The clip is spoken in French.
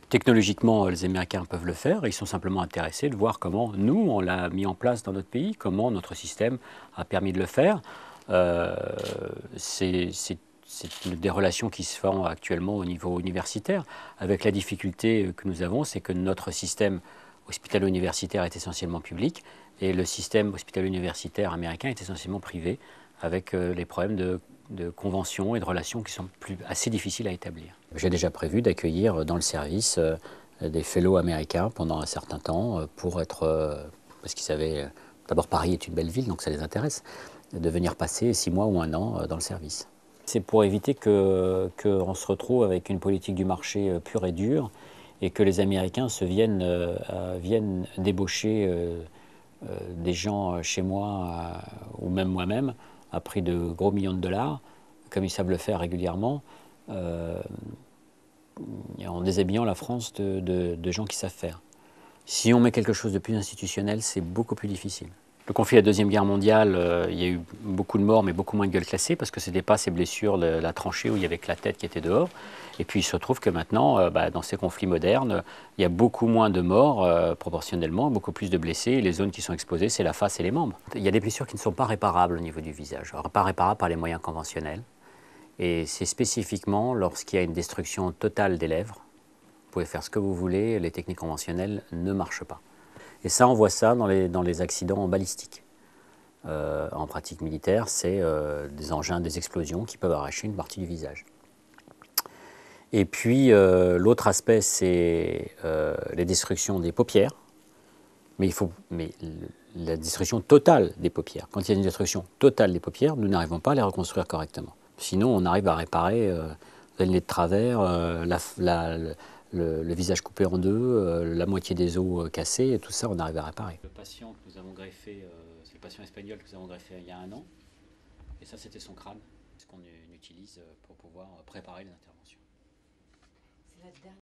Technologiquement, les Américains peuvent le faire. Ils sont simplement intéressés de voir comment nous, on l'a mis en place dans notre pays, comment notre système a permis de le faire. C'est des relations qui se font actuellement au niveau universitaire. Avec la difficulté que nous avons, c'est que notre système hospitalo-universitaire est essentiellement public et le système hospitalo-universitaire américain est essentiellement privé, avec les problèmes de conventions et de relations qui sont assez difficiles à établir. J'ai déjà prévu d'accueillir dans le service des fellows américains pendant un certain temps parce qu'ils savaient, d'abord Paris est une belle ville donc ça les intéresse, de venir passer 6 mois ou 1 an dans le service. C'est pour éviter qu'on se retrouve avec une politique du marché pure et dure et que les Américains viennent débaucher des gens chez moi ou même moi-même à prix de gros millions de dollars, comme ils savent le faire régulièrement, en déshabillant la France de gens qui savent faire. Si on met quelque chose de plus institutionnel, c'est beaucoup plus difficile. Le conflit de la Deuxième Guerre mondiale, il y a eu beaucoup de morts, mais beaucoup moins de gueules cassées, parce que ce n'était pas ces blessures de la tranchée où il y avait que la tête qui était dehors. Et puis il se trouve que maintenant, dans ces conflits modernes, il y a beaucoup moins de morts, proportionnellement, beaucoup plus de blessés. Et les zones qui sont exposées, c'est la face et les membres. Il y a des blessures qui ne sont pas réparables au niveau du visage, pas réparables par les moyens conventionnels. Et c'est spécifiquement lorsqu'il y a une destruction totale des lèvres. Vous pouvez faire ce que vous voulez, les techniques conventionnelles ne marchent pas. Et ça, on voit ça dans les accidents balistiques. En pratique militaire, c'est des engins, des explosions qui peuvent arracher une partie du visage. Et puis, l'autre aspect, c'est les destructions des paupières. Mais la destruction totale des paupières. Quand il y a une destruction totale des paupières, nous n'arrivons pas à les reconstruire correctement. Sinon, on arrive à réparer le nez de travers, le visage coupé en deux, la moitié des os cassés, et tout ça, on arrive à réparer. Le patient que nous avons greffé, c'est le patient espagnol que nous avons greffé il y a 1 an. Et ça, c'était son crâne, ce qu'on utilise pour pouvoir préparer les interventions.